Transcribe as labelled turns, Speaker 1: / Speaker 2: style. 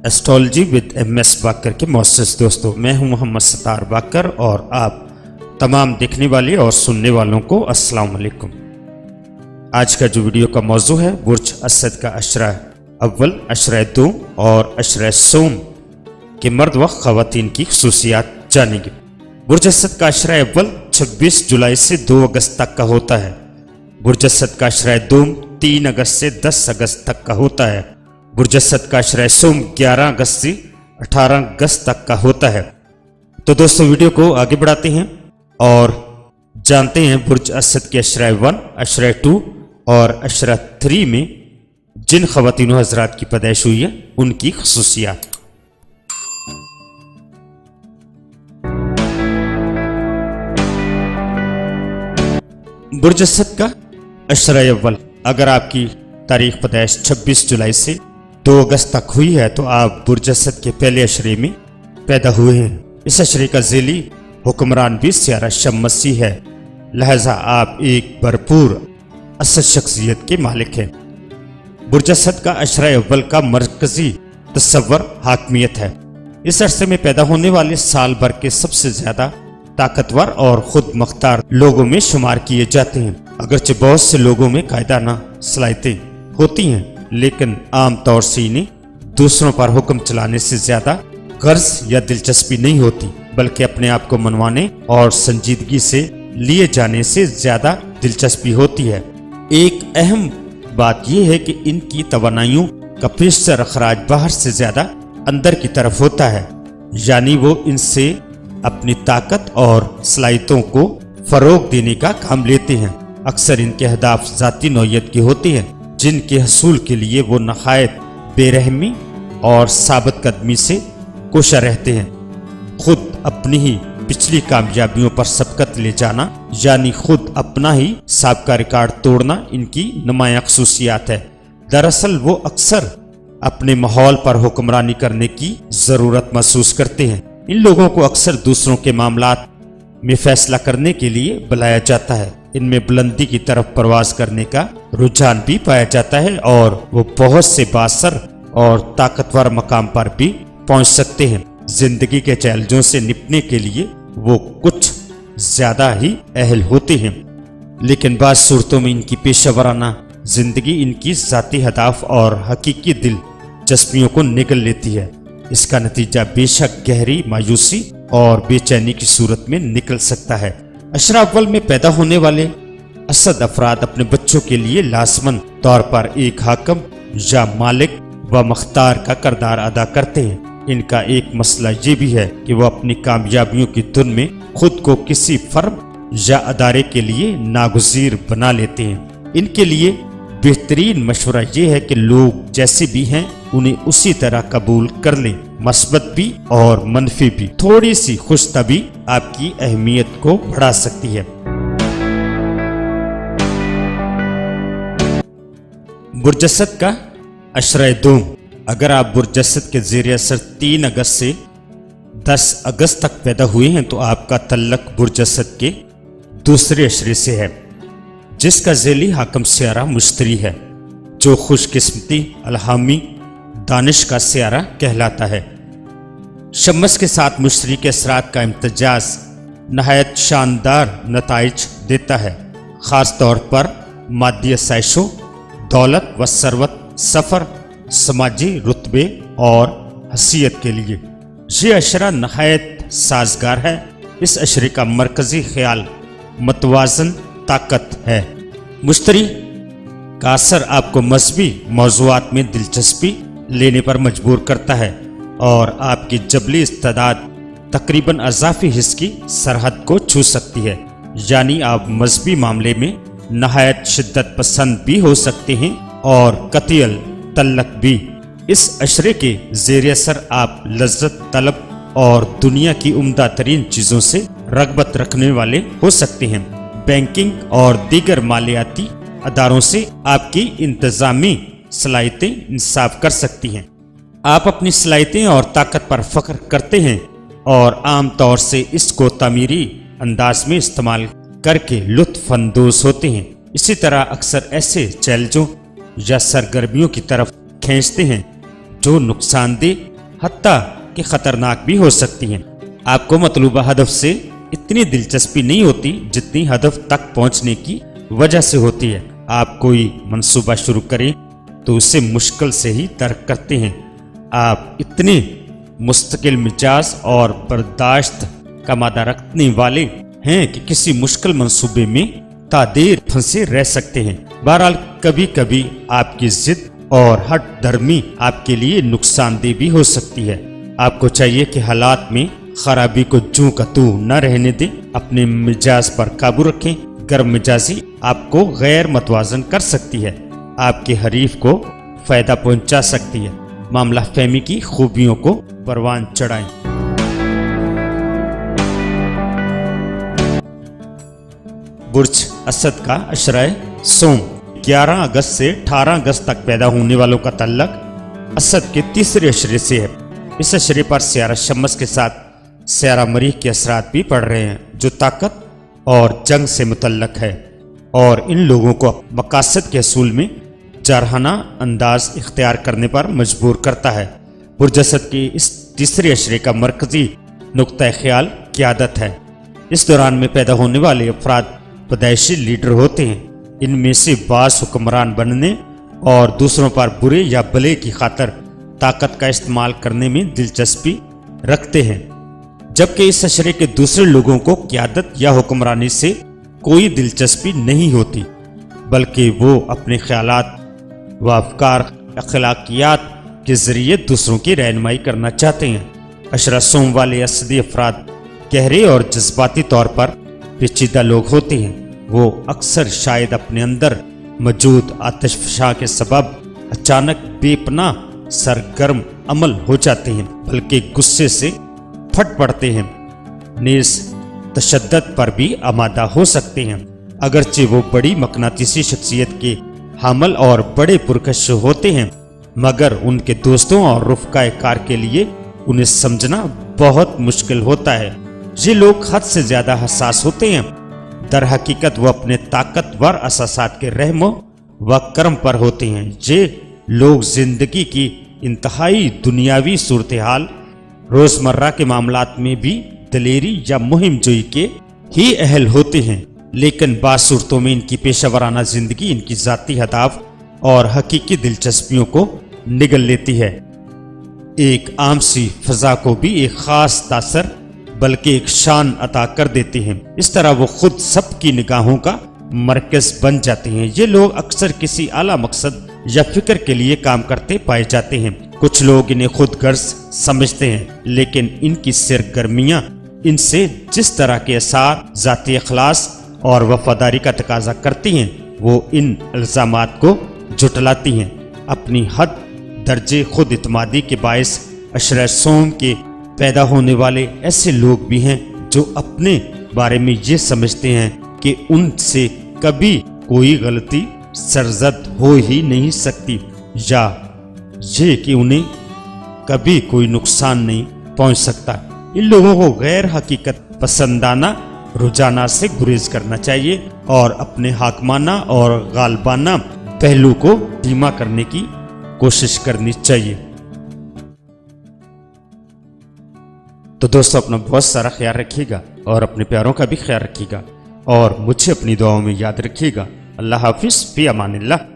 Speaker 1: Astrology with MS बाकर के मोअस्सिस दोस्तों, मैं हूं मोहम्मद सत्तार बाकर और आप तमाम देखने वाले और सुनने वालों को अस्सलाम वालेकुम। आज का जो वीडियो का मौजू है बुर्ज असद का अशरा अव्वल, अशरा दो और अशरा सोम के मर्द व ख़वातीन की खुसूसियात जानेंगे। बुर्ज असद का अशरा अव्वल 26 जुलाई से 2 अगस्त तक का होता है। बुर्ज असद का अशरा दोम 3 अगस्त से 10 अगस्त तक का होता है। बुर्ज असद का अशरा सोम 11 अगस्त से 18 अगस्त तक का होता है। तो दोस्तों वीडियो को आगे बढ़ाते हैं और जानते हैं बुर्ज असद के अशरा 1, अशरा 2 और अशरा 3 में जिन ख़वातीन हज़रात की पैदाइश हुई है उनकी खुसूसियात। बुर्ज असद का अशरा अव्वल, अगर आपकी तारीख पैदाइश 26 जुलाई से 2 अगस्त तक हुई है तो आप बुर्ज असद के पहले अशरे में पैदा हुए हैं। इस अशरे का ज़ेली हुक्मरान भी सियारा शम्सी है, लिहाजा आप एक भरपूर असद शख्सियत के मालिक हैं। बुर्ज असद का अशरा अव्वल का मरकजी तस्वर हाकमियत है। इस अरसे में पैदा होने वाले साल भर के सबसे ज्यादा ताकतवर और खुद मुख्तार लोगों में शुमार किए जाते हैं। अगरचे बहुत से लोगों में कायदाना सलाहियतें होती हैं, लेकिन आम तौर से इन्हें दूसरों पर हुक्म चलाने से ज्यादा गर्ज या दिलचस्पी नहीं होती, बल्कि अपने आप को मनवाने और संजीदगी से लिए जाने से ज्यादा दिलचस्पी होती है। एक अहम बात यह है कि इनकी तवानाइयों का पेशतर अखराज बाहर से ज्यादा अंदर की तरफ होता है, यानी वो इनसे अपनी ताकत और सलाहियतों को फरोग देने का काम लेते हैं। अक्सर इनके अहदाफ जाती नौयत के होते हैं, जिनके हसूल के लिए वो नहायत बेरहमी और साबित कदमी से कोशा रहते हैं। खुद अपनी ही पिछली कामयाबियों पर सबकत ले जाना, यानी खुद अपना ही साबका रिकॉर्ड तोड़ना इनकी नुमाया खुसूसियात है। दरअसल वो अक्सर अपने माहौल पर हुक्मरानी करने की जरूरत महसूस करते हैं। इन लोगों को अक्सर दूसरों के मामलात में फैसला करने के लिए बुलाया जाता है। इनमें बुलंदी की तरफ परवाज करने का रुझान भी पाया जाता है और वो बहुत से बासर और ताकतवर मकाम पर भी पहुंच सकते हैं। जिंदगी के चैलेंजों से निपटने के लिए वो कुछ ज्यादा ही अहल होते हैं, लेकिन बाज़ सूरतों में इनकी पेशेवराना जिंदगी इनकी जाती हदाफ और हकीकी दिलचस्पियों को निगल लेती है। इसका नतीजा बेशक गहरी मायूसी और बेचैनी की सूरत में निकल सकता है। अशरा अव्वल में पैदा होने वाले असद अफराद अपने बच्चों के लिए लाजमन तौर पर एक हाकम या मालिक व मुख्तार का किरदार अदा करते हैं। इनका एक मसला ये भी है कि वह अपनी कामयाबियों की धुन में खुद को किसी फर्म या अदारे के लिए नागुज़ीर बना लेते हैं। इनके लिए बेहतरीन मशवरा ये है कि लोग जैसे भी हैं उन्हें उसी तरह कबूल कर लें। मस्बत भी और मनफी भी। थोड़ी सी खुशतबी आपकी अहमियत को बढ़ा सकती है। बुर्ज असद का अशरा दोम, अगर आप बुर्ज असद के ज़ेर असर 3 अगस्त से 10 अगस्त तक पैदा हुए हैं तो आपका तल्लक बुर्ज असद के दूसरे अशरे से है, जिसका ज़ेली हाकम सियारा मुश्तरी है, जो खुशकिस्मती अलहामी दानिश का सियारा कहलाता है। शम्स के साथ मुश्तरी के असरात का इम्तजाज नहायत शानदार नताइज देता है, ख़ास तौर पर मादी आसाइशों, दौलत व सरवत, सफ़र, समाजी रुतबे और हसीयत के लिए। ये अशरा नहायत साजगार है। इस अशरे का मरकजी ख्याल मतवाजन ताकत है। मुश्तरी का असर आपको मजहबी मौज़ूआत में दिलचस्पी लेने पर मजबूर करता है और आपकी जबली इस्तेदाद तकरीबन अज़ाफ़ी हिस्स की सरहद को छू सकती है, यानी आप मजहबी मामले में नहायत शिद्दत पसंद भी हो सकते हैं और कतियल तल्लक भी। इस अशरे के ज़ेर असर आप लज्जत तलब और दुनिया की उम्दा तरीन चीज़ों से रगबत रखने वाले हो सकते हैं। बैंकिंग और दीगर मालियाती अदारों से आपकी इंतज़ामी सलाहियतें इंसाफ कर सकती हैं। आप अपनी सलाहियतें और ताकत पर फ़ख्र करते हैं और आम तौर से इसको तामीरी अंदाज में इस्तेमाल करके लुत्फ़ अंदोज़ होते हैं। इसी तरह अक्सर ऐसे चैलेंजों या सरगर्मियों की तरफ खींचते हैं जो नुकसानदेह حتیٰ کہ خطرناک بھی ہو سکتی ہیں۔ آپ کو مطلوبہ ہدف سے اتنی دلچسپی نہیں ہوتی جتنی ہدف تک پہنچنے کی وجہ سے ہوتی ہے۔ آپ کوئی منصوبہ شروع کریں تو اسے مشکل سے ہی ترک کرتے ہیں۔ آپ اتنے مستقل مزاج اور برداشت کا مادہ رکھنے والے ہیں کہ کسی مشکل منصوبے میں تا دیر پھنسے رہ سکتے ہیں۔ بہرحال کبھی کبھی آپ کی ضد اور ہٹ درمی آپ کے لیے نقصان دہ بھی ہو سکتی ہے۔ آپ کو چاہیے کہ حالات میں خرابی کو جوں کا توں نہ رہنے دیں، اپنے مزاج پر قابو رکھیں۔ گرم مزاجی آپ کو غیر متوازن کر سکتی ہے، آپ کے حریف کو فائدہ پہنچا سکتی ہے۔ معاملہ فہمی کی خوبیوں کو پروان چڑھائیں۔ برج اسد کا اشرۂ سوم 11 اگست سے 18 اگست تک پیدا ہونے والوں کا تعلق اسد کے تیسرے اشرے سے ہے۔ اس اشرے پر سیارہ شمس کے ساتھ سیارہ مریخ کے اثرات بھی پڑ رہے ہیں، جو طاقت اور جنگ سے متعلق ہے اور ان لوگوں کو مقاصد کے حصول میں جارحانہ انداز اختیار کرنے پر مجبور کرتا ہے۔ برج اسد کے اس تیسرے اشرے کا مرکزی نقطہ خیال قیادت ہے۔ اس دوران میں پیدا ہونے والے افراد پیدائشی لیڈر ہوتے ہیں۔ ان میں سے بعض حکمران بننے اور دوسروں پر برے یا بھلے کی خاطر طاقت کا استعمال کرنے میں دلچسپی رکھتے ہیں، جبکہ اس اشرے کے دوسرے لوگوں کو قیادت یا حکمرانی سے کوئی دلچسپی نہیں ہوتی، بلکہ وہ اپنے خیالات و افکار اخلاقیات کے ذریعے دوسروں کی رہنمائی کرنا چاہتے ہیں۔ اشرہ سوم والے اسدی افراد گہرے اور جذباتی طور پر پیچیدہ لوگ ہوتے ہیں۔ وہ اکثر شاید اپنے اندر موجود آتش فشاں کے سبب اچانک بے پناہ سرگرم عمل ہو جاتے ہیں، بلکہ غصے سے پھٹ پڑتے ہیں، نیز تشدد پر بھی آمادہ ہو سکتے ہیں۔ اگرچہ وہ بڑی مقناطیسی شخصیت کے حامل اور بڑے پرکش ہوتے ہیں، مگر ان کے دوستوں اور رفقائے کار کے لیے انہیں سمجھنا بہت مشکل ہوتا ہے۔ یہ لوگ حد سے زیادہ حساس ہوتے ہیں۔ در حقیقت وہ اپنے طاقتور اساسات کے رحم و کرم پر ہوتے ہیں۔ یہ لوگ زندگی کی انتہائی دنیاوی صورتحال، روزمرہ کے معاملات میں بھی دلیری یا مہم جوئی کے ہی اہل ہوتے ہیں، لیکن بعض صورتوں میں ان کی پیشہ ورانہ زندگی ان کی ذاتی اہداف اور حقیقی دلچسپیوں کو نگل لیتی ہے۔ ایک عام سی فضا کو بھی ایک خاص تاثر بلکہ ایک شان عطا کر دیتے ہیں۔ اس طرح وہ خود سب کی نگاہوں کا مرکز بن جاتے ہیں۔ یہ لوگ اکثر کسی اعلیٰ مقصد یا فکر کے لیے کام کرتے پائے جاتے ہیں۔ کچھ لوگ انہیں خود غرض سمجھتے ہیں، لیکن ان کی سرگرمیاں ان سے جس طرح کے اثار ذاتی اخلاص اور وفاداری کا تقاضا کرتی ہیں، وہ ان الزامات کو جھٹلاتی ہیں۔ اپنی حد درجے خود اعتمادی کے باعث اشرۂ سوم کے پیدا ہونے والے ایسے لوگ بھی ہیں جو اپنے بارے میں یہ سمجھتے ہیں کہ ان سے کبھی کوئی غلطی سرزد ہو ہی نہیں سکتی، یا یہ کہ انہیں کبھی کوئی نقصان نہیں پہنچ سکتا۔ ان لوگوں کو غیر حقیقت پسندانہ رجحانات سے گریز کرنا چاہیے اور اپنے حاکمانہ اور غالبانہ پہلو کو دھیما کرنے کی کوشش کرنی چاہیے۔ تو دوستو اپنا بہت سارا خیال رکھیے گا اور اپنے پیاروں کا بھی خیال رکھیے گا، اور مجھے اپنی دعاؤں میں یاد رکھیے گا۔ اللہ حافظ، فی امان اللہ۔